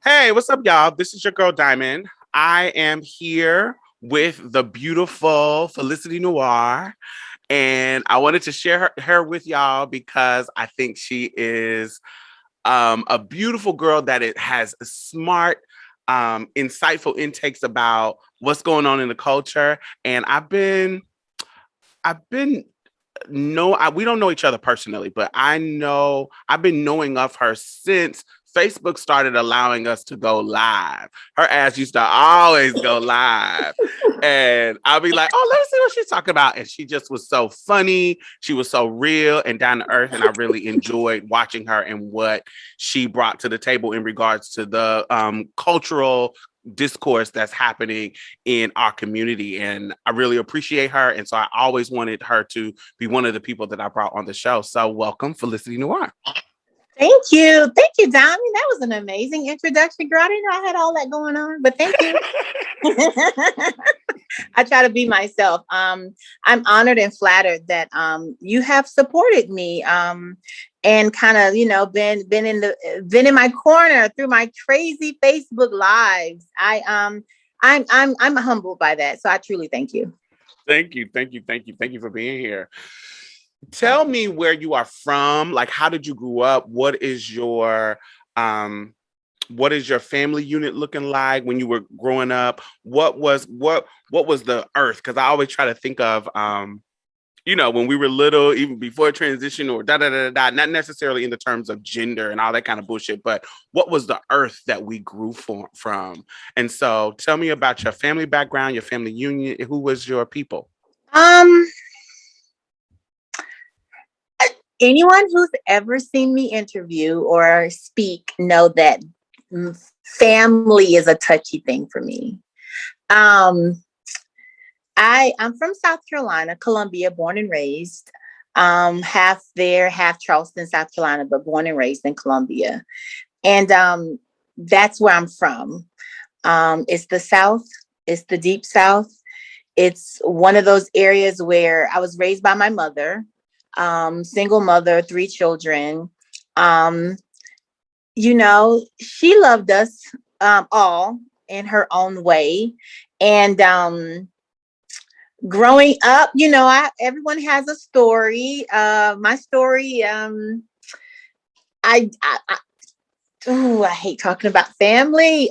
Hey, what's up, y'all? This is your girl Diamond. I am here with the beautiful Felicity Noir, and I wanted to share her with y'all because I think she is a beautiful girl that it has smart, insightful intakes about what's going on in the culture. And I've been no, we don't know each other personally, but I know I've been knowing of her since Facebook started allowing us to go live. Her ass used to always go live. And I'll be like, oh, let me see what she's talking about. And she just was so funny. She was so real and down to earth. And I really enjoyed watching her and what she brought to the table in regards to the cultural discourse that's happening in our community. And I really appreciate her. And so I always wanted her to be one of the people that I brought on the show. So welcome, Felicity Noir. Thank you. Thank you, Tommy. That was an amazing introduction, girl. I didn't know I had all that going on, but thank you. I try to be myself. I'm honored and flattered that you have supported me and kind of, been in my corner through my crazy Facebook lives. I'm humbled by that. So I truly thank you. Thank you for being here. Tell me where you are from. Like, how did you grow up? Um what is your family unit looking like when you were growing up? What was the earth? Because I always try to think of when we were little, even before transition or da da da da, not necessarily in the terms of gender and all that kind of bullshit, but what was the earth that we grew from? And so tell me about your family background, your family union. Who was your people? Um, Anyone who's ever seen me interview or speak know that family is a touchy thing for me. Um, I'm from South Carolina, Columbia, born and raised. Half there, half Charleston, South Carolina, but born and raised in Columbia. And that's where I'm from. It's the South, it's the deep South. It's one of those areas where I was raised by my mother, single mother, three children. Um, she loved us all in her own way. And growing up, everyone has a story. My story, I hate talking about family.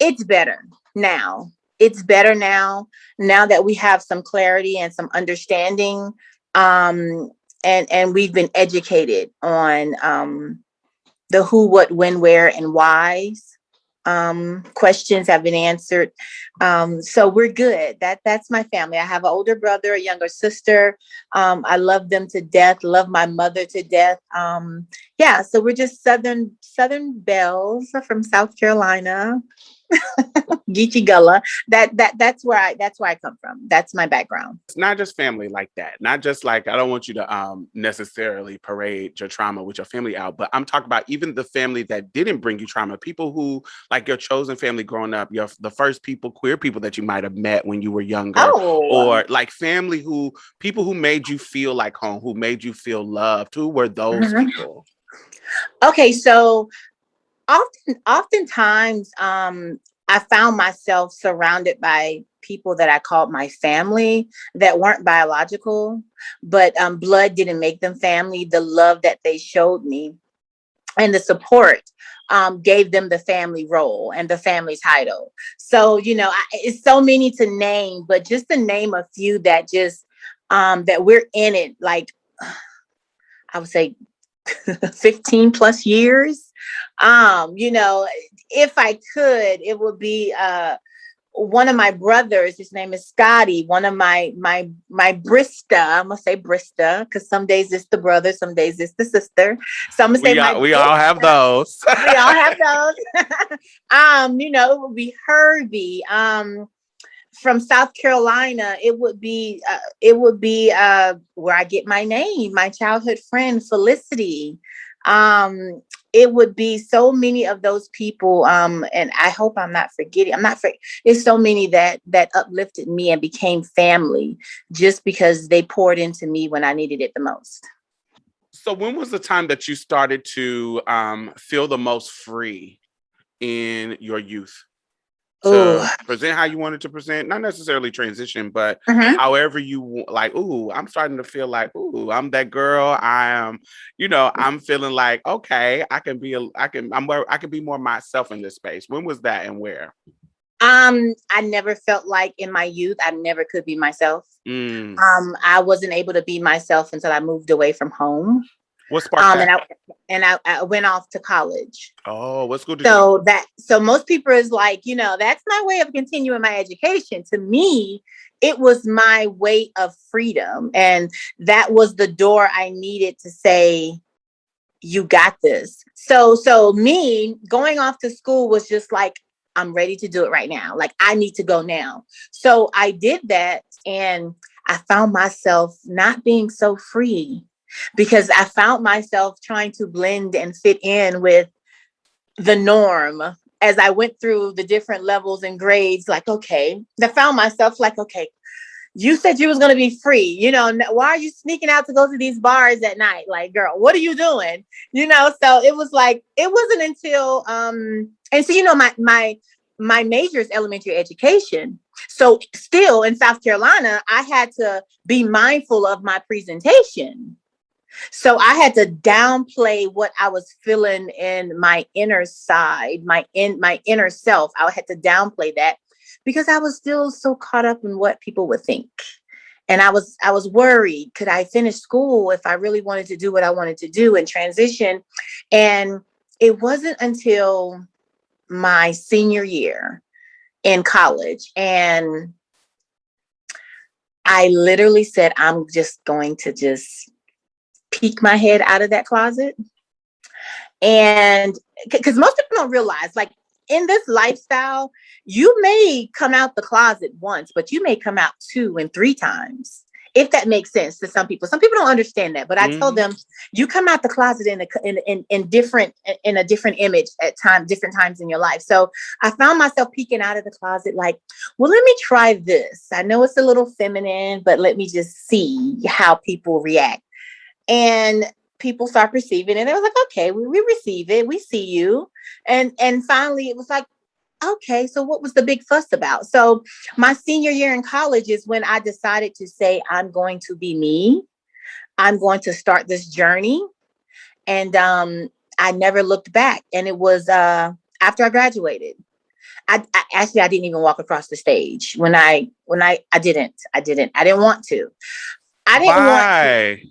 It's better now. It's better now. Now that we have some clarity and some understanding, and we've been educated on the who, what, when, where, and whys. Questions have been answered. So we're good. That's my family. I have an older brother, a younger sister. I love them to death. Love my mother to death. Yeah. So we're just Southern belles from South Carolina. Geechee Gullah. That's where I come from. That's my background. It's not just family like that. Not just like I don't want you to necessarily parade your trauma with your family out, but I'm talking about even the family that didn't bring you trauma. People who like your chosen family growing up, your the first people, queer people that you might have met when you were younger, Oh, or like family who people who made you feel like home, who made you feel loved. Who were those mhm. people? Okay. So oftentimes, I found myself surrounded by people that I called my family that weren't biological, but blood didn't make them family. The love that they showed me and the support gave them the family role and the family title. So, it's so many to name, but just to name a few that just that we're in it, like I would say 15 plus years. If I could, it would be one of my brothers. His name is Scotty. One of my Brista. I'm gonna say Brista because some days it's the brother, some days it's the sister. So I'm gonna say my We all have Brista. those. We all have those. It would be Herbie. From South Carolina, it would be where I get my name, my childhood friend Felicity. It would be so many of those people, and I hope I'm not forgetting. There's so many that uplifted me and became family just because they poured into me when I needed it the most. So when was the time that you started to feel the most free in your youth Oh, to present how you wanted to present? Not necessarily transition, but mhm. however like, ooh, I'm starting to feel like, ooh, I'm that girl. I am, I'm feeling like, okay, I can be, I can be more myself in this space. When was that and where? I never felt like in my youth I never could be myself. Mm. I wasn't able to be myself until I moved away from home. What sparked And that? I went off to college. Oh, what school did you go to? So most people is like, that's my way of continuing my education. To me, it was my way of freedom. And that was the door I needed to say, you got this. So me going off to school was just like, I'm ready to do it right now. Like I need to go now. So I did that and I found myself not being so free because I found myself trying to blend and fit in with the norm as I went through the different levels and grades. Like, okay, I found myself like, okay, you said you was going to be free, why are you sneaking out to go to these bars at night? Like, girl, what are you doing? So it was like, it wasn't until, and so, my major is elementary education. So still in South Carolina, I had to be mindful of my presentation. So I had to downplay what I was feeling in my inner side, my inner self. I had to downplay that because I was still so caught up in what people would think. And I was worried, could I finish school if I really wanted to do what I wanted to do and transition? And it wasn't until my senior year in college and I literally said, I'm just going to just peek my head out of that closet. And because most people don't realize, like in this lifestyle, you may come out the closet once, but you may come out 2 and 3 times. If that makes sense to some people. Some people don't understand that, but I tell them you come out the closet in a different image at different times in your life. So I found myself peeking out of the closet like, well, let me try this. I know it's a little feminine, but let me just see how people react. And people start perceiving it. And I was like, okay, we receive it. We see you. And finally it was like, okay, so what was the big fuss about? So my senior year in college is when I decided to say, I'm going to be me. I'm going to start this journey. And I never looked back. And it was after I graduated. I didn't even walk across the stage I didn't want to. I didn't want to. Why?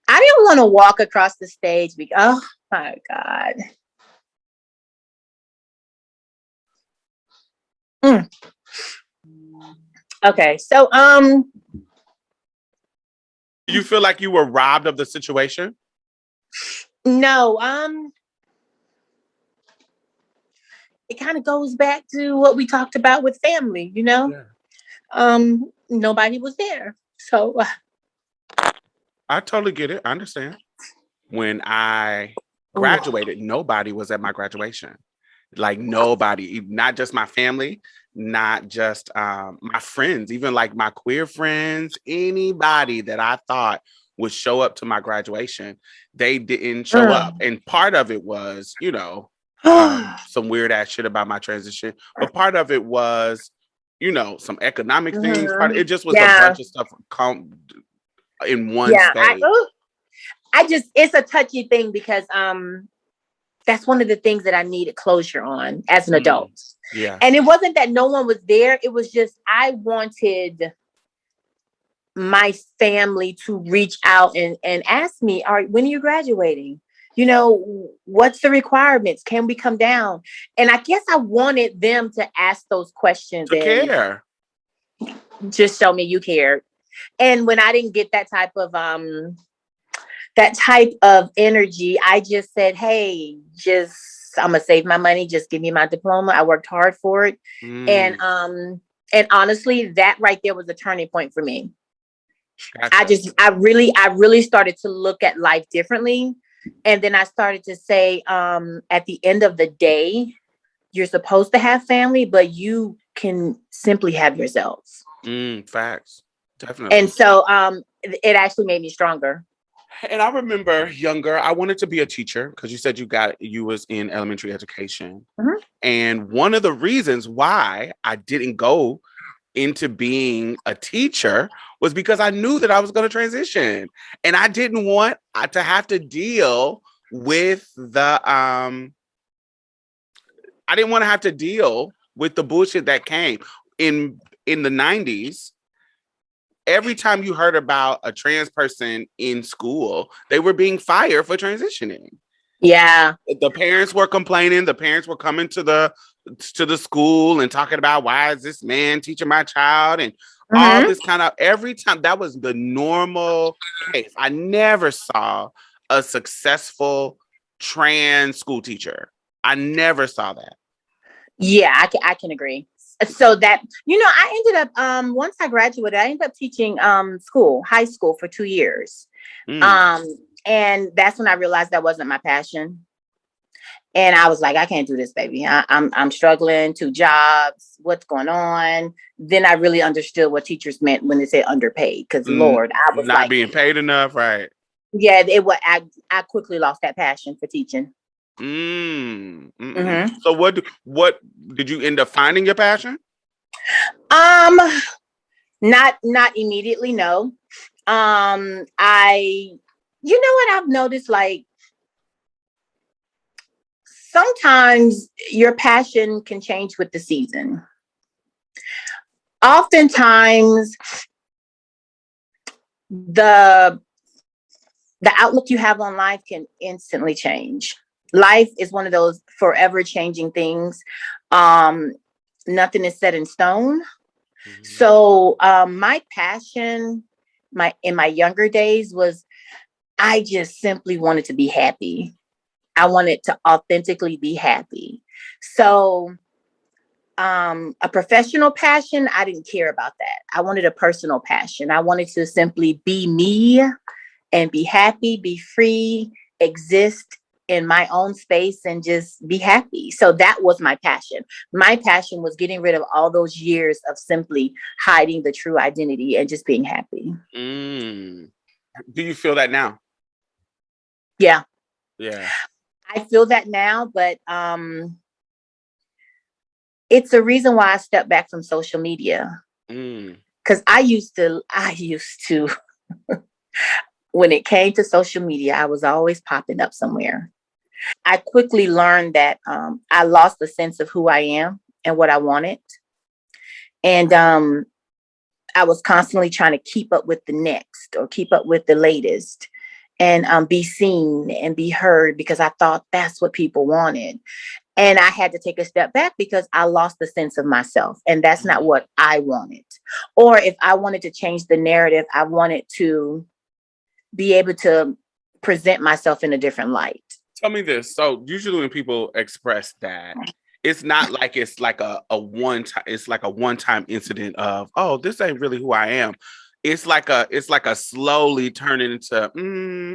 I didn't want to walk across the stage because, oh my God. Mm. Okay. So, You feel like you were robbed of the situation? no, it kind of goes back to what we talked about with family, Yeah. Nobody was there. So, I totally get it. I understand. When I ooh, graduated, nobody was at my graduation. Like nobody, not just my family, not just my friends, even like my queer friends, anybody that I thought would show up to my graduation, they didn't show up. And part of it was, some weird ass shit about my transition, but part of it was, some economic things. It just was a yeah, bunch of stuff in one yeah. space. It's a touchy thing because, that's one of the things that I needed closure on as an adult. Yeah. And it wasn't that no one was there. It was just, I wanted my family to reach out and ask me, all right, when are you graduating? What's the requirements? Can we come down? And I guess I wanted them to ask those questions To and care. just show me you cared. And when I didn't get that type of energy, I just said, hey, I'm gonna save my money, just give me my diploma. I worked hard for it. And honestly, that right there was a turning point for me. Gotcha. I really started to look at life differently. And then I started to say, at the end of the day, you're supposed to have family, but you can simply have yourself. Facts. Definitely. And so it actually made me stronger. And I remember younger, I wanted to be a teacher because you said you was in elementary education. Mhm. And one of the reasons why I didn't go into being a teacher was because I knew that I was going to transition. And I didn't want to have to deal with I didn't want to have to deal with the bullshit that came in the 90s. Every time you heard about a trans person in school, they were being fired for transitioning. Yeah. The parents were complaining. The parents were coming to the school and talking about why is this man teaching my child and all Hmm. this kind of every time that was the normal case. I never saw a successful trans school teacher. I never saw that. Yeah, I can agree. So that, I ended up once I graduated, I ended up teaching high school for 2 years. Mm, Um, and that's when I realized that wasn't my passion. And I was like, I can't do this, baby. I'm struggling, 2 jobs. What's going on? Then I really understood what teachers meant when they said underpaid. Because Lord, I was not like, being paid enough, right? yeah, it was. I quickly lost that passion for teaching. Mm. Hmm. So what did you end up finding your passion? Um, not immediately, no. I, you know what I've noticed? Like sometimes your passion can change with the season. Oftentimes, the the outlook you have on life can instantly change. Life is one of those forever changing things. Um, Nothing is set in stone. Mhm. So my passion, my in my younger days was I just simply wanted to be happy. I wanted to authentically be happy. So a professional passion, I didn't care about that. I wanted a personal passion. I wanted to simply be me and be happy, be free, exist in my own space and just be happy. So that was my passion. My passion was getting rid of all those years of simply hiding the true identity and just being happy. Mm. Do you feel that now? Yeah, Yeah. I feel that now, but it's a reason why I stepped back from social media. Mm. Cause I used to, when it came to social media, I was always popping up somewhere. I quickly learned that I lost the sense of who I am and what I wanted. And I was constantly trying to keep up with the next or keep up with the latest and be seen and be heard because I thought that's what people wanted. And I had to take a step back because I lost the sense of myself. And that's not Mm. what I wanted. Or if I wanted to change the narrative, I wanted to be able to present myself in a different light. Tell me this. So usually when people express that, it's not like it's like a one time it's like a one-time incident of, oh, this ain't really who I am. It's like a slowly turning into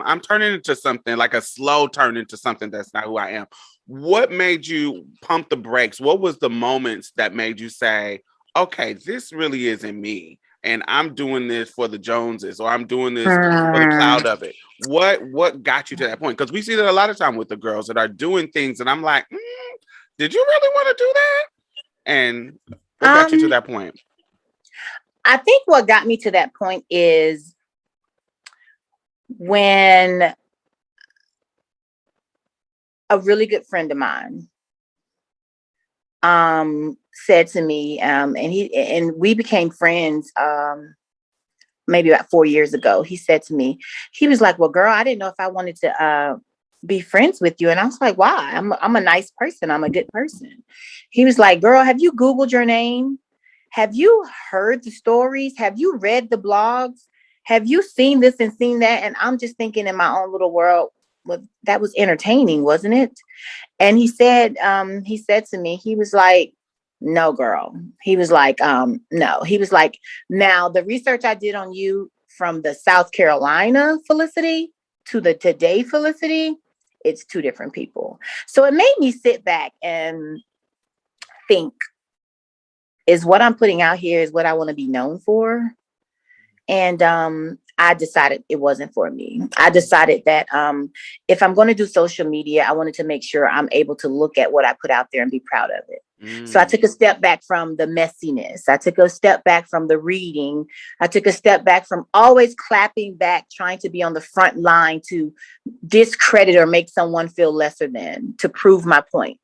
I'm turning into something, like a slow turn into something that's not who I am. What made you pump the brakes? What was the moments that made you say, okay, this really isn't me? And I'm doing this for the Joneses, or I'm doing this for the Mm. cloud of it. What got you to that point? Because we see that a lot of time with the girls that are doing things, and I'm like, did you really want to do that? And what got you to Um, that point? I think what got me to that point is when a really good friend of mine said to me, and we became friends maybe about 4 years ago. He said to me, he was like, "Well, girl, I didn't know if I wanted to be friends with you." And I was like, "Why? I'm a nice person. I'm a good person." He was like, "Girl, have you Googled your name? Have you heard the stories? Have you read the blogs? Have you seen this and seen that?" And I'm just thinking in my own little world, well, that was entertaining, wasn't it? And he said to me, he was like, "No, girl." He was like, no. He was like, "Now the research I did on you from the South Carolina Felicity to the today Felicity, it's two different people." So it made me sit back and think, is what I'm putting out here is what I want to be known for? And I decided it wasn't for me. I decided that if I'm going to do social media, I wanted to make sure I'm able to look at what I put out there and be proud of it. So I Mm. took a step back from the messiness. I took a step back from the reading. I took a step back from always clapping back, trying to be on the front line to discredit or make someone feel lesser than, to prove my point.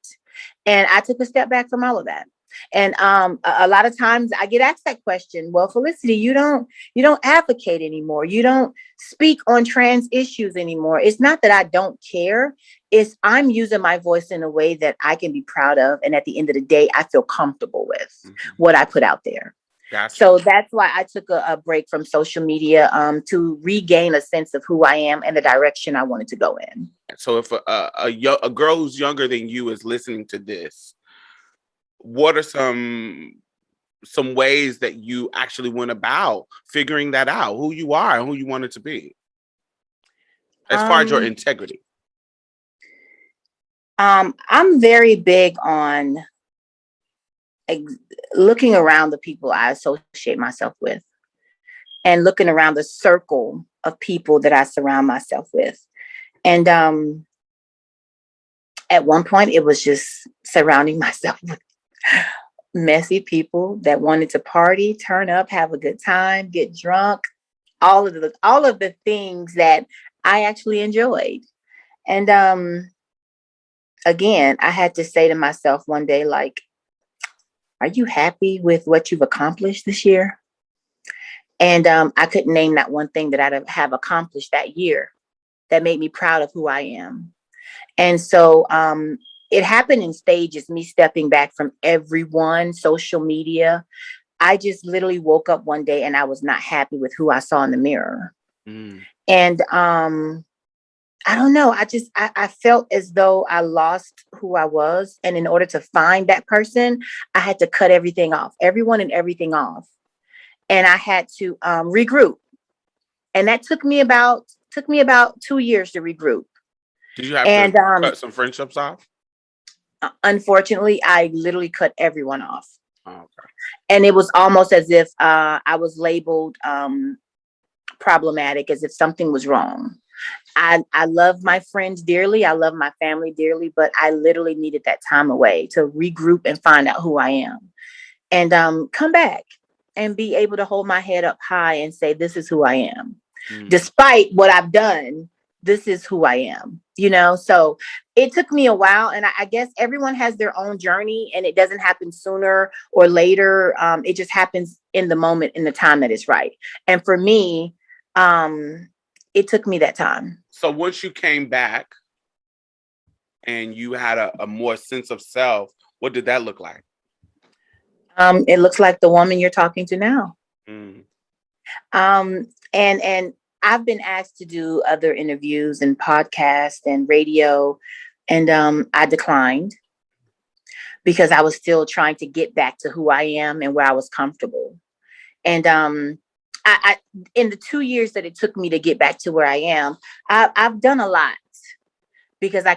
And I took a step back from all of that. And a lot of times I get asked that question. Well, Felicity, you don't advocate anymore. You don't speak on trans issues anymore. It's not that I don't care. It's I'm using my voice in a way that I can be proud of. And at the end of the day, I feel comfortable with what I put out there. Gotcha. So that's why I took a break from social media to regain a sense of who I am and the direction I wanted to go in. So if a girl who's younger than you is listening to this, what are some ways that you actually went about figuring that out, who you are and who you wanted to be, as far as your Um, integrity? I'm very big on ex- looking around the people I associate myself with and looking around the circle of people that I surround myself with. And at one point, it was just surrounding myself with messy people that wanted to party, turn up, have a good time, get drunk, all of the things that I actually enjoyed. And again, I had to say to myself one day, like, are you happy with what you've accomplished this year? And I couldn't name that one thing that I have accomplished that year that made me proud of who I am. And so it happened in stages, me stepping back from everyone, social media. I just literally woke up one day and I was not happy with who I saw in the mirror. Mm. And I don't know. I felt as though I lost who I was. And in order to find that person, I had to cut everything off, everyone and everything off. And I had to regroup. And that took me about 2 years to regroup. Did you have to And cut some friendships off? unfortunately, I literally cut everyone off. Oh, okay. And it was almost as if I was labeled problematic, as if something was wrong. I love my friends dearly. I love my family dearly, but I literally needed that time away to regroup and find out who I am and come back and be able to hold my head up high and say, this is who I am. Mm. Despite what I've done, this is who I am, So it took me a while. And I guess everyone has their own journey and it doesn't happen sooner or later. It just happens in the moment, in the time that is right. And for me, it took me that time. So once you came back and you had a more sense of self, what did that look like? It looks like the woman you're talking to now. Mm. And I've been asked to do other interviews and podcasts and radio, and I declined because I was still trying to get back to who I am and where I was comfortable. And I in the 2 years that it took me to get back to where I am, I've done a lot because I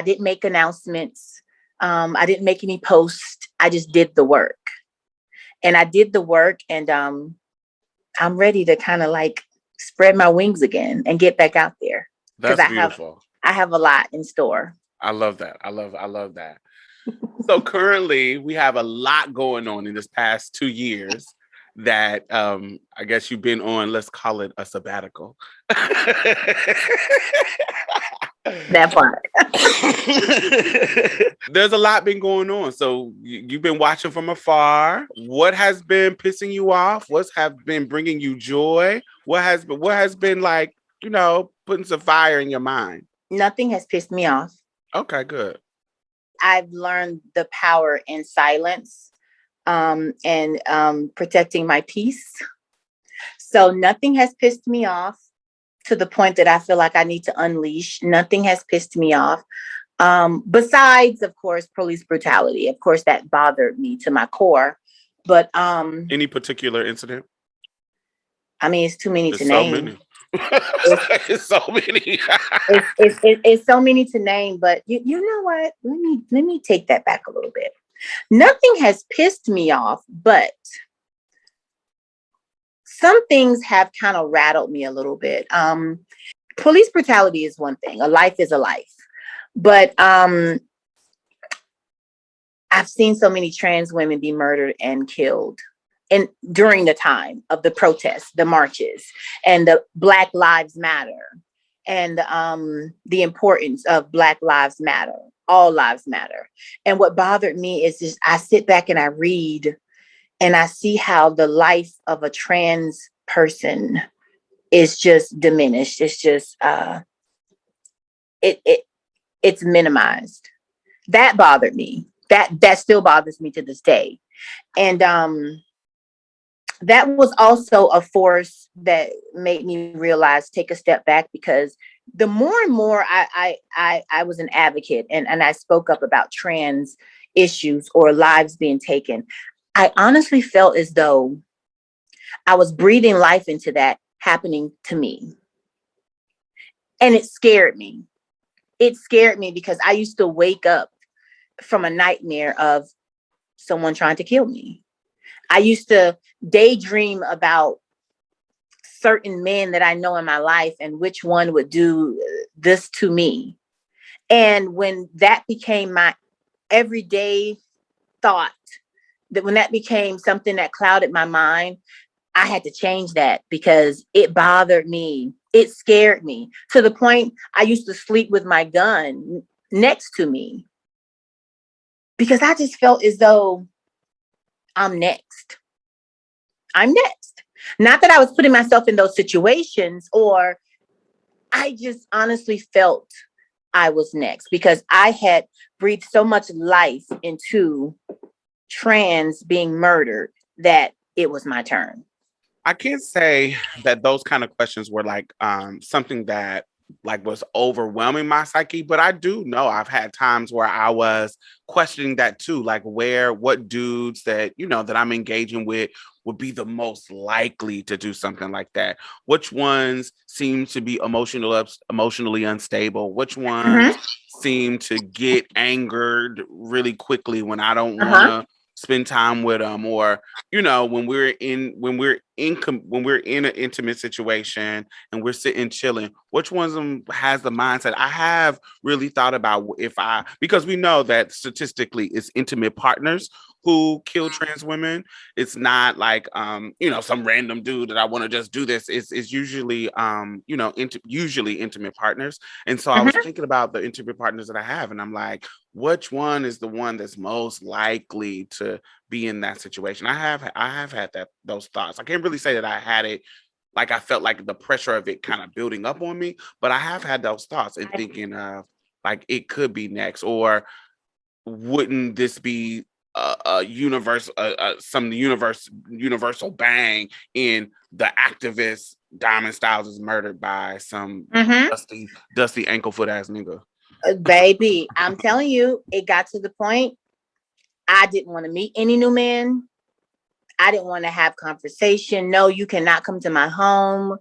didn't make announcements. I didn't make any posts. I just did the work. And I did the work, and I'm ready to kind of like spread my wings again and get back out there because That's beautiful. I have a lot in store. I love that. I love that. So currently we have a lot going on in this past 2 years that I guess you've been on, let's call it a sabbatical. That part. There's a lot been going on. So you've been watching from afar. What has been pissing you off? What's have been bringing you joy? What has been like, putting some fire in your mind? Nothing has pissed me off. Okay, good. I've learned the power in silence and protecting my peace. So nothing has pissed me off to the point that I feel like I need to unleash. Nothing has pissed me off. Besides, of course, police brutality. Of course, that bothered me to my core. But Any particular incident? I mean, it's too many There's to so name. many. It's so many. It's so many to name. But you know what? Let me take that back a little bit. Nothing has pissed me off, but some things have kind of rattled me a little bit. Police brutality is one thing. A life is a life. But I've seen so many trans women be murdered and killed. And during the time of the protests, the marches, and the Black Lives Matter, and the importance of Black Lives Matter, all lives matter. And what bothered me is just I sit back and I read and I see how the life of a trans person is just diminished. It's just it it's minimized. That bothered me. That still bothers me to this day. And that was also a force that made me realize take a step back, because the more and more I was an advocate and I spoke up about trans issues or lives being taken, I honestly felt as though I was breathing life into that happening to me. And it scared me. It scared me because I used to wake up from a nightmare of someone trying to kill me. I used to daydream about certain men that I know in my life and which one would do this to me. And when that became my everyday thought, that when that became something that clouded my mind, I had to change that because it bothered me. It scared me to the point I used to sleep with my gun next to me because I just felt as though I'm next. I'm next. Not that I was putting myself in those situations, or I just honestly felt I was next because I had breathed so much life into trans being murdered that it was my turn. I can't say that those kind of questions were like something that like was overwhelming my psyche, but I do know I've had times where I was questioning that too, like what dudes that that I'm engaging with would be the most likely to do something like that. Which ones seem to be emotionally unstable? Which ones Mm-hmm. seem to get angered really quickly when I don't want Uh-huh. to spend time with them, or when we're in an intimate situation and we're sitting chilling, which one of them has the mindset? I have really thought about if I, because we know that statistically it's intimate partners who kill trans women. It's not like some random dude that I want to just do this. It's usually usually intimate partners. And so I was Mm-hmm. thinking about the intimate partners that I have, and I'm like, which one is the one that's most likely to be in that situation? I have had those thoughts. I can't really say that I had it like I felt like the pressure of it kind of building up on me, but I have had those thoughts and thinking of like it could be next, or wouldn't this be a universe, some universal bang in the activist Diamond Styles is murdered by some Mm-hmm. dusty ankle foot ass nigga. Baby, I'm telling you, it got to the point I didn't want to meet any new men. I didn't want to have conversation. No, you cannot come to my home.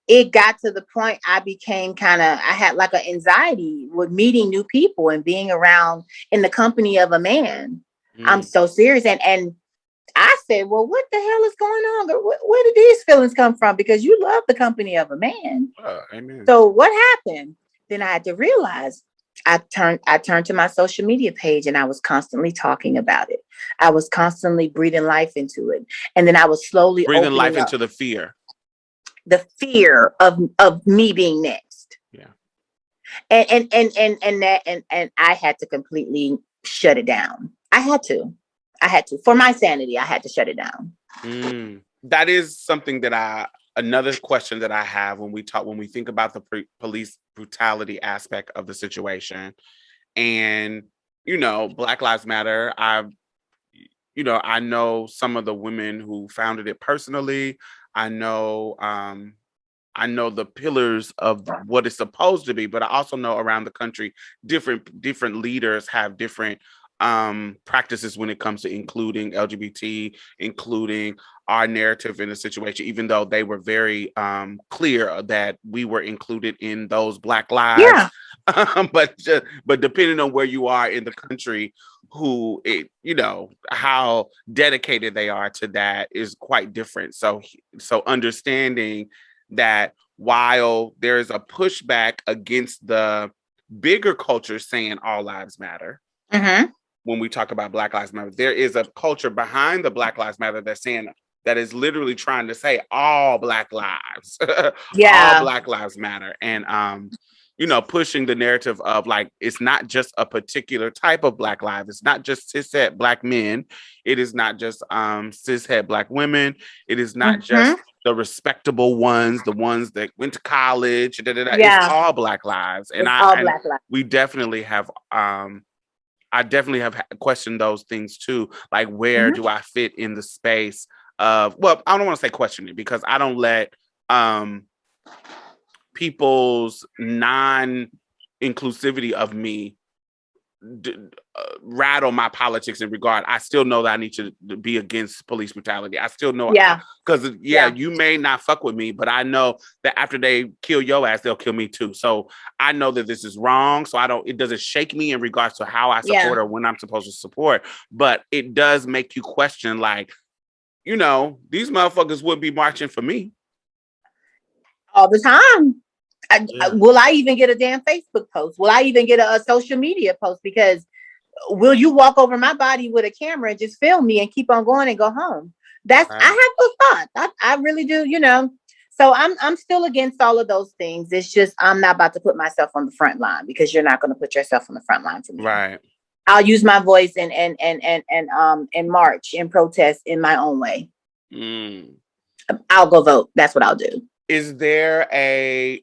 It got to the point I became I had like an anxiety with meeting new people and being around in the company of a man. I'm Mm. so serious. And I said, well, what the hell is going on? Where did these feelings come from? Because you love the company of a man. Amen. So what happened? Then I had to realize I turned to my social media page and I was constantly talking about it. I was constantly breathing life into it. And then I was slowly Breathing life opening up into the fear. the fear of me being next. Yeah. And I had to completely shut it down. I had to. For my sanity, I had to shut it down. That is something that another question that I have when we think about the police brutality aspect of the situation. And Black Lives Matter. I know some of the women who founded it personally. I know I know the pillars of what it's supposed to be, but I also know around the country different leaders have different practices when it comes to including LGBT, including our narrative in the situation, even though they were very clear that we were included in those Black lives. Yeah. But depending on where you are in the country, who it, how dedicated they are to that is quite different. So understanding that while there is a pushback against the bigger culture saying all lives matter, Mm-hmm. when we talk about Black Lives Matter, there is a culture behind the Black Lives Matter that's saying, that is literally trying to say all Black lives, all Yeah. Black lives matter. And, pushing the narrative of like, it's not just a particular type of Black life. It's not just cishet Black men. It is not just cishet Black women. It is not Mm-hmm. just the respectable ones, the ones that went to college. It's Yeah. all Black lives. And It's all and Black lives. we definitely have I definitely have questioned those things too. Like, where Mm-hmm. do I fit in the space of, well, I don't want to say question it, because I don't let people's non-inclusivity of me rattle my politics in regard. I still know that I need to be against police brutality. I still know, Yeah. because Yeah. you may not fuck with me, but I know that after they kill your ass, they'll kill me too. So I know that this is wrong. So it doesn't shake me in regards to how I support Yeah. or when I'm supposed to support, but it does make you question, like, these motherfuckers would be marching for me All the time. Yeah. Will I even get a damn Facebook post? Will I even get a social media post? Because will you walk over my body with a camera and just film me and keep on going and go home? That's Right. I have those thoughts. I really do, So I'm still against all of those things. It's just I'm not about to put myself on the front line, because you're not going to put yourself on the front line for me. Right. I'll use my voice and march and protest in my own way. Mm. I'll go vote. That's what I'll do. Is there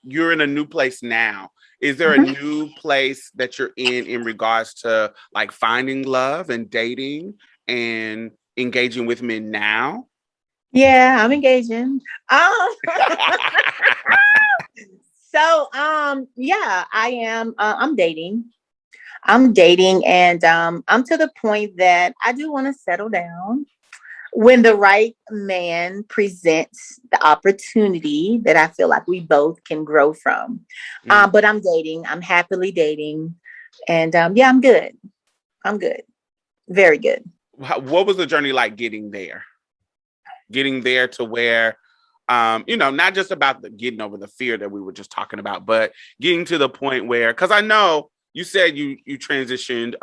you're in a new place now. Is there a Mm-hmm. new place that you're in regards to like finding love and dating and engaging with men now? Yeah, I'm engaging. So yeah, I am. I'm dating. I'm dating, and I'm to the point that I do want to settle down when the right man presents the opportunity that I feel like we both can grow from. Mm. But I'm dating. I'm happily dating, and yeah, I'm good. I'm good. Very good. What was the journey like getting there? Getting there to where, not just about getting over the fear that we were just talking about, but getting to the point where, because I know you said you transitioned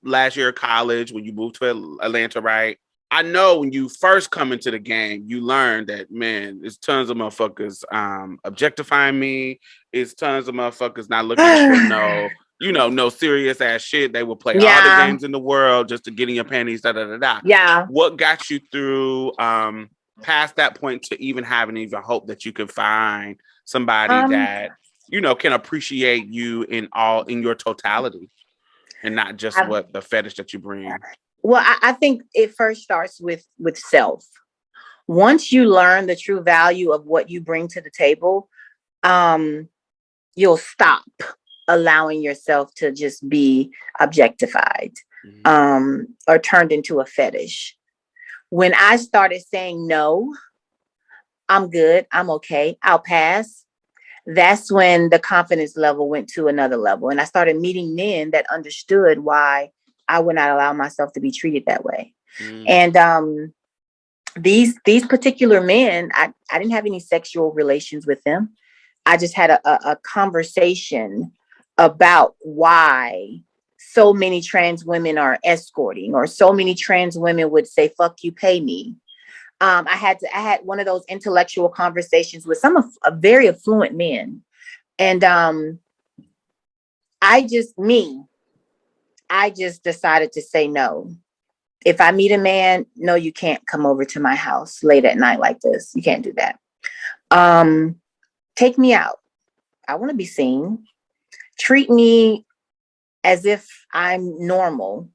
last year of college when you moved to Atlanta, right? I know when you first come into the game, you learn that, man, there's tons of motherfuckers objectifying me. It's tons of motherfuckers not looking for no serious ass shit. They will play all the Yeah. games in the world just to get in your panties, da da da da. Yeah. What got you through past that point to even having even hope that you could find somebody that can appreciate you in your totality and not just what the fetish that you bring? Well, I think it first starts with self. Once you learn the true value of what you bring to the table, you'll stop allowing yourself to just be objectified, or turned into a fetish. When I started saying no, I'm good, I'm okay, I'll pass, that's when the confidence level went to another level. And I started meeting men that understood why I would not allow myself to be treated that way. And these particular men, I didn't have any sexual relations with them. I just had a conversation about why so many trans women are escorting, or so many trans women would say, fuck you, pay me. I had one of those intellectual conversations with some of very affluent men. And I just decided to say no. If I meet a man, no, you can't come over to my house late at night like this. You can't do that. Take me out. I want to be seen. Treat me as if I'm normal,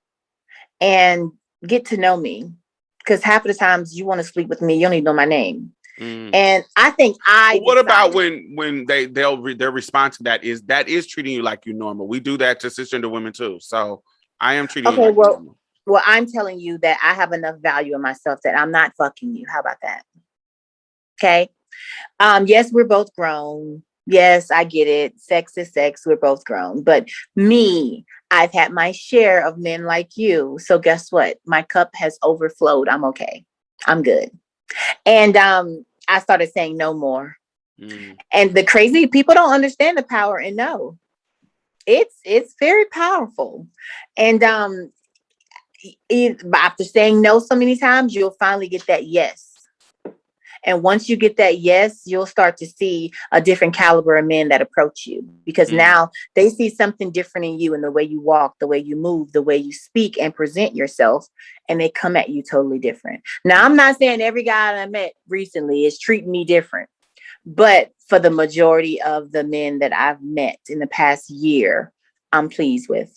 and get to know me. Because half of the times you want to sleep with me, you don't even know my name. And I think what about when their response to that is treating you like you're normal? We do that to cisgender women too. So I am treating you Okay, like a normal. well, I'm telling you that I have enough value in myself that I'm not fucking you. How about that? Okay. Yes, we're both grown. Yes, I get it. Sex is sex. We're both grown. But me, I've had my share of men like you. So guess what? My cup has overflowed. I'm okay. I'm good. And I started saying no more. Mm. And the crazy people don't understand the power and no. It's very powerful. And after saying no so many times, you'll finally get that yes. And once you get that yes, you'll start to see a different caliber of men that approach you because Mm. now they see something different in you in the way you walk, the way you move, the way you speak and present yourself, and they come at you totally different. Now, I'm not saying every guy I met recently is treating me different, but for the majority of the men that I've met in the past year, I'm pleased with.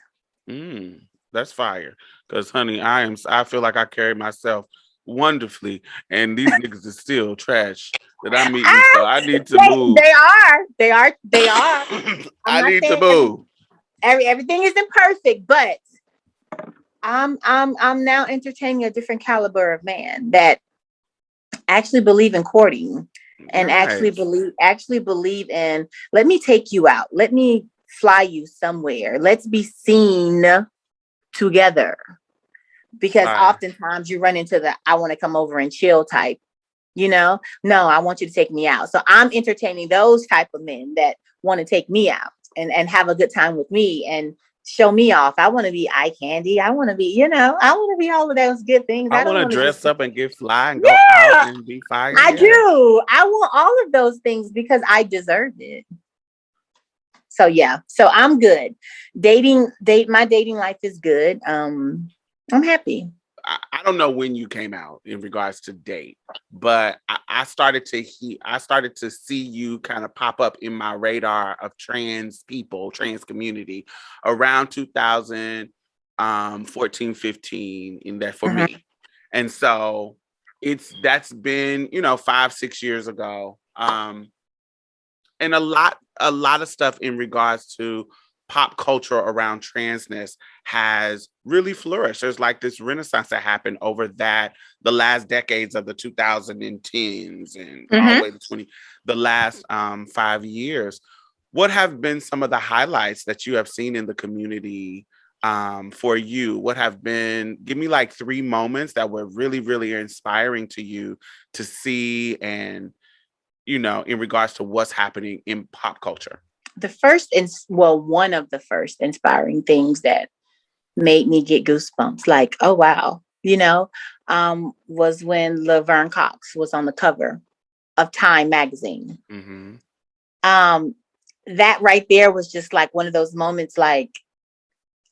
Mm. That's fire. Because, honey, I feel like I carry myself wonderfully, and these niggas is still trash that I'm meeting. So I need to move. They are. They are. I'm I not need to saying move. everything isn't perfect, but I'm now entertaining a different caliber of man that actually believe in courting and Nice. actually believe in let me take you out. Let me fly you somewhere. Let's be seen together. Because Fire. oftentimes you run into the I want to come over and chill type, you know? No, I want you to take me out. So I'm entertaining those type of men that want to take me out and have a good time with me and show me off. I want to be eye candy. I want to be, I want to be all of those good things. I I want don't to want to just dress up and get fly and go out yeah, and be fire. I Yeah. do. I want all of those things because I deserve it. So yeah, so I'm good. My dating life is good. I'm happy. I don't know when you came out in regards to date, but I started to I started to see you kind of pop up in my radar of trans people, trans community around 2014, 15 in that for Uh-huh. me. And so that's been, 5, 6 years ago. And a lot of stuff in regards to pop culture around transness has really flourished. There's like this renaissance that happened over the last decades of the 2010s and all the Mm-hmm. way to the last 5 years. What have been some of the highlights that you have seen in the community for you? What have been, give me like 3 moments that were really, really inspiring to you to see and in regards to what's happening in pop culture. One of the first inspiring things that made me get goosebumps, like, oh wow, was when Laverne Cox was on the cover of Time magazine. Mm-hmm. Um, that right there was just like one of those moments, like,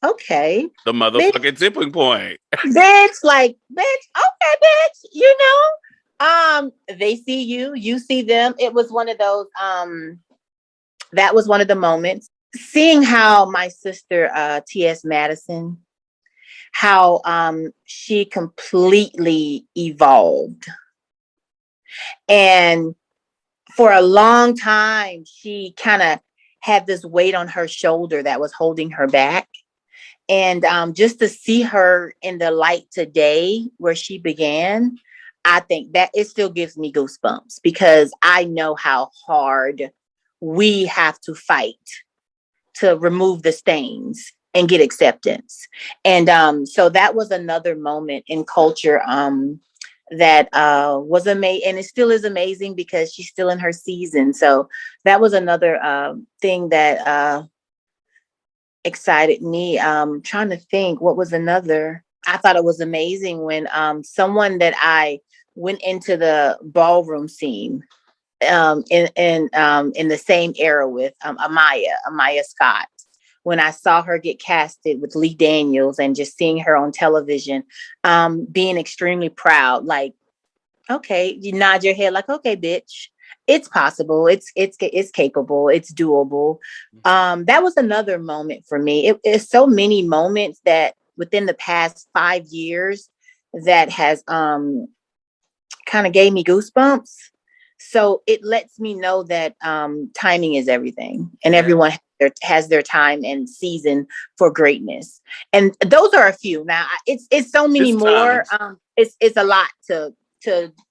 okay, The bitch, motherfucking tipping point. like, bitch, okay, bitch, they see you, you see them. It was one of those, that was one of the moments. Seeing how my sister, T.S. Madison, how she completely evolved. And for a long time, she kind of had this weight on her shoulder that was holding her back. And just to see her in the light today where she began, I think that it still gives me goosebumps because I know how hard we have to fight to remove the stains and get acceptance. And so that was another moment in culture that was amazing, and it still is amazing because she's still in her season. So that was another thing that excited me. Trying to think, what was another? I thought it was amazing when someone that I went into the ballroom scene in the same era with Amaya Scott. When I saw her get casted with Lee Daniels and just seeing her on television, being extremely proud, like, okay, you nod your head like, okay, bitch, it's possible, it's capable, it's doable. That was another moment for me. It's so many moments that within the past 5 years that has kind of gave me goosebumps. So it lets me know that timing is everything and Yeah. everyone has their time and season for greatness. And those are a few. Now it's so many It's more. tons. It's a lot to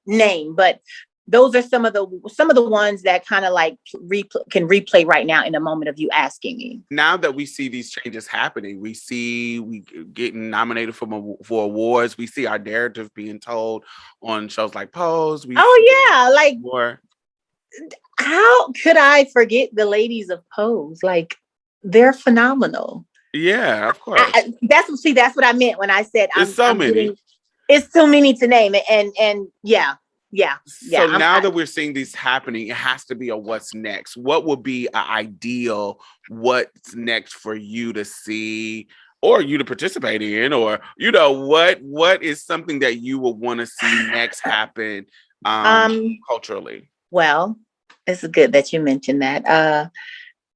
name, but those are some of the ones that kind of like can replay right now in a moment of you asking me. Now that we see these changes happening, we getting nominated for awards. We see our narrative being told on shows like Pose. We Oh yeah, like more. how could I forget the ladies of Pose? Like they're phenomenal. Yeah, of course. That's what I meant when I said It's so I'm many. getting. It's too many to name it, and yeah, yeah, So yeah. now that we're seeing these happening, it has to be a what's next. What would be an ideal what's next for you to see or you to participate in, or what is something that you would want to see next happen culturally? Well, it's good that you mentioned that.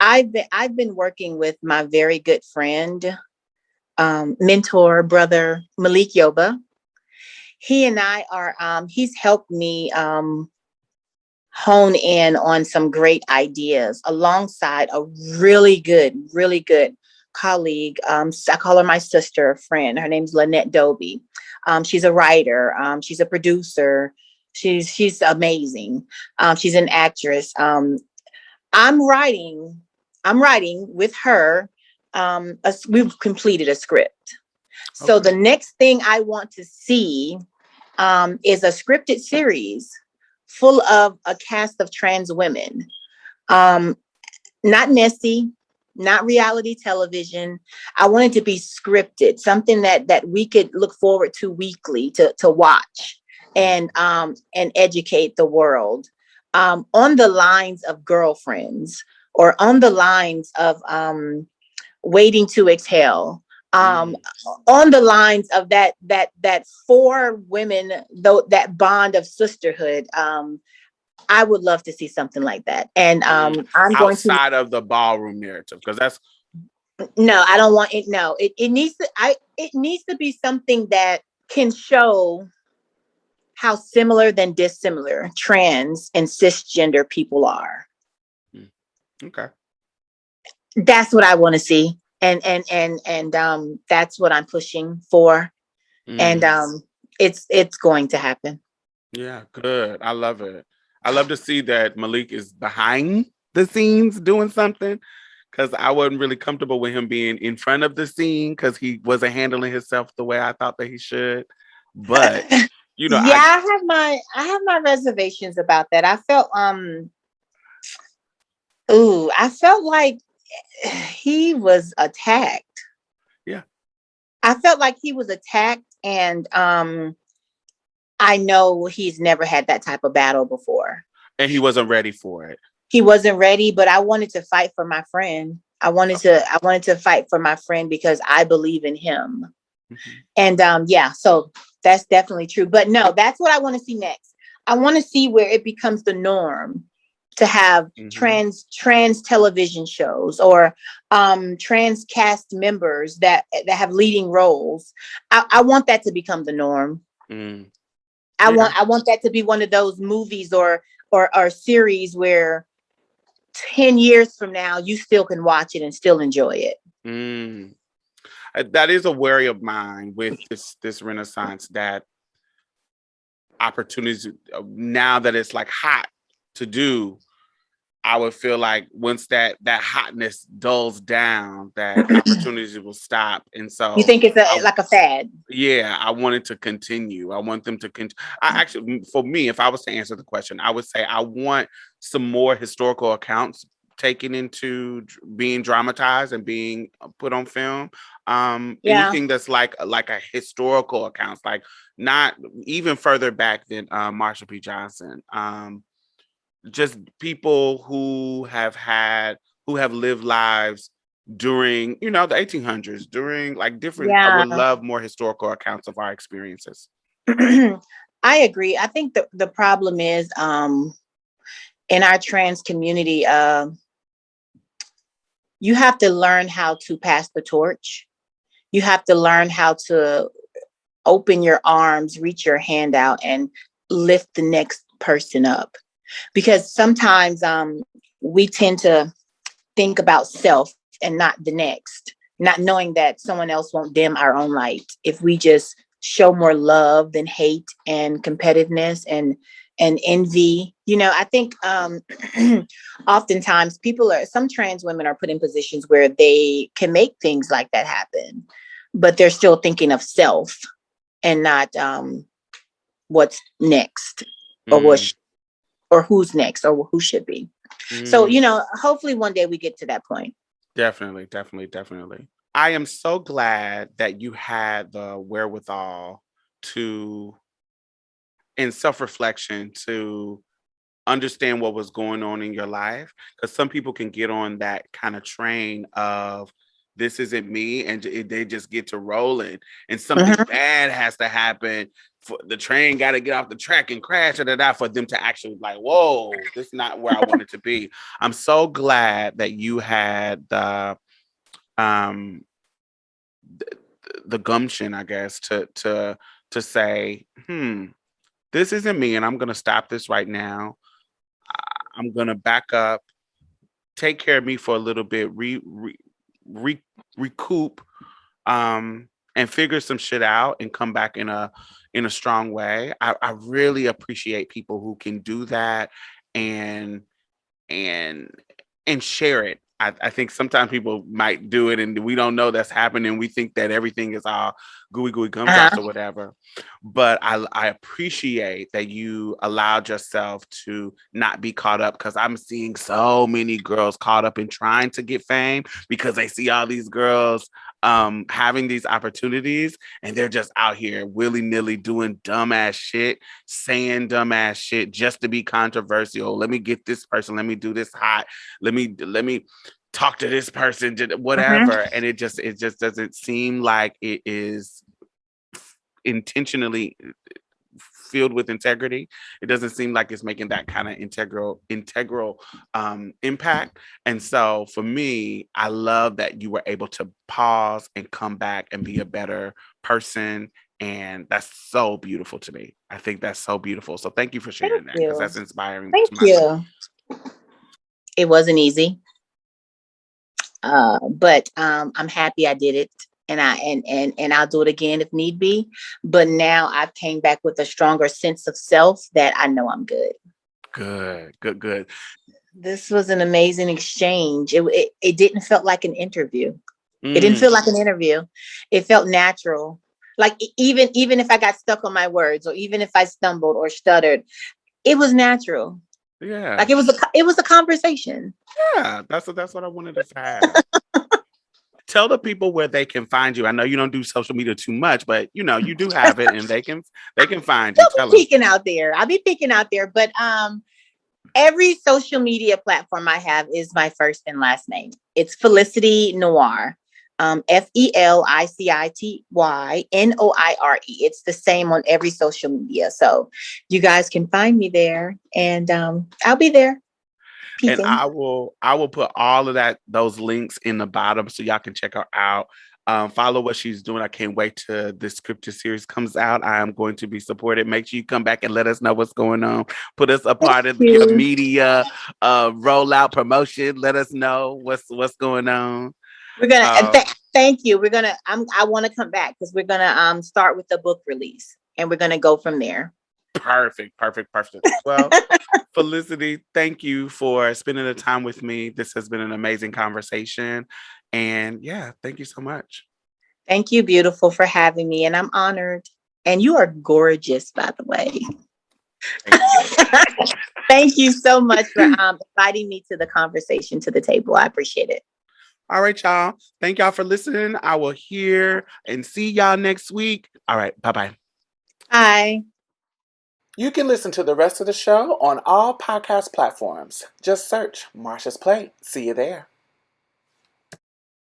I've been working with my very good friend, mentor, brother Malik Yoba. He and I are. He's helped me hone in on some great ideas alongside a really good colleague. I call her my sister, a friend. Her name's Lynette Doby. She's a writer. She's a producer. She's amazing. She's an actress. I'm writing. I'm writing with her. We've completed a script. So Okay. the next thing I want to see is a scripted series full of a cast of trans women. Um, Not messy, not reality television. I want it to be scripted, something that we could look forward to weekly to watch and educate the world on the lines of Girlfriends or on the lines of Waiting to Exhale. Um, on the lines of that four women, though, that bond of sisterhood. I would love to see something like that. And I'm going to. Outside of the ballroom narrative, because that's No, I don't want it. No, it needs to. It needs to be something that can show how similar than dissimilar trans and cisgender people are. okay. That's what I want to see, and that's what I'm pushing for, and it's going to happen. Yeah, good. I love it. I love to see that Malik is behind the scenes doing something, because I wasn't really comfortable with him being in front of the scene because he wasn't handling himself the way I thought that he should. But Yeah, I have my reservations about that. I felt like he was attacked. Yeah. I felt like he was attacked, and I know he's never had that type of battle before. And he wasn't ready for it. He wasn't ready, but I wanted to fight for my friend. I wanted to fight for my friend because I believe in him. And yeah, so that's definitely true. But no, that's what I want to see next. I want to see where it becomes the norm to have trans television shows or trans cast members that have leading roles. I want that to become the norm. I want that to be one of those movies or series where 10 years from now you still can watch it and still enjoy it. That is a worry of mine with this renaissance, that opportunities now that it's like hot to do, I would feel like once that hotness dulls down, that opportunities will stop. And so you think it's like a fad? Yeah, I want it to continue. I want them to continue. I actually, for me, if I was to answer the question, I would say I want some more historical accounts taken into being dramatized and being put on film. Anything that's like a historical accounts, like not even further back than Marsha P. Johnson. Just people who have lived lives during the 1800s, during like different. I would love more historical accounts of our experiences. I agree. I think the problem is in our trans community, you have to learn how to pass the torch. You have to learn how to open your arms, reach your hand out, and lift the next person up. Because sometimes we tend to think about self and not the next, not knowing that someone else won't dim our own light. If we just show more love than hate and competitiveness and envy, I think oftentimes some trans women are put in positions where they can make things like that happen, but they're still thinking of self and not what's next, or or who's next, or who should be. So, hopefully one day we get to that point. Definitely, definitely, definitely. I am so glad that you had the wherewithal to, in self-reflection, to understand what was going on in your life. Because some people can get on that kind of train of, this isn't me, and they just get to rolling, and something bad has to happen. For the train got to get off the track and crash for them to actually like, whoa, this is not where I wanted to be. I'm so glad that you had um the gumption, I guess, to say, this isn't me, and I'm gonna stop this right now. I'm gonna back up, take care of me for a little bit, recoup, and figure some shit out, and come back in a strong way. I really appreciate people who can do that and and share it. I think sometimes people might do it and we don't know that's happening. We think that everything is all gooey gumdrops or whatever. But I appreciate that you allowed yourself to not be caught up, because I'm seeing so many girls caught up in trying to get fame because they see all these girls having these opportunities, and they're just out here willy-nilly doing dumbass shit, saying dumbass shit just to be controversial. Let me get this person, let me do this hot, let me talk to this person, whatever. And it just doesn't seem like it is intentionally filled with integrity. It doesn't seem like it's making that kind of integral impact. And so for me, I love that you were able to pause and come back and be a better person. And that's so beautiful to me. I think that's so beautiful. So thank you for sharing that, because that's inspiring. Thank you. It wasn't easy, but I'm happy I did it. And I'll do it again if need be. But now I've came back with a stronger sense of self that I know I'm good. Good. This was an amazing exchange. It didn't feel like an interview. It didn't feel like an interview. It felt natural. Like even if I got stuck on my words, or even if I stumbled or stuttered, it was natural. Yeah. Like it was a conversation. Yeah, that's what I wanted to have. Tell the people where they can find you. I know you don't do social media too much, but you do have it, and they can find you. I'll be peeking out there. But every social media platform I have is my first and last name. It's Felicity Noire. FELICITY NOIRE. It's the same on every social media. So you guys can find me there, and I'll be there. And I will put all of those links in the bottom so y'all can check her out. Follow what she's doing. I can't wait till this scripted series comes out. I am going to be supported. Make sure you come back and let us know what's going on. Put us a part of your media rollout promotion. Let us know what's going on. We're gonna thank you. I want to come back because we're gonna start with the book release, and we're gonna go from there. Perfect. Well, Felicity, thank you for spending the time with me. This has been an amazing conversation. And yeah, thank you so much. Thank you, beautiful, for having me. And I'm honored. And you are gorgeous, by the way. Thank you, thank you so much for inviting me to the conversation, to the table. I appreciate it. All right, y'all. Thank y'all for listening. I will hear and see y'all next week. All right. Bye-bye. Bye. You can listen to the rest of the show on all podcast platforms. Just search Marsha's Plate. See you there.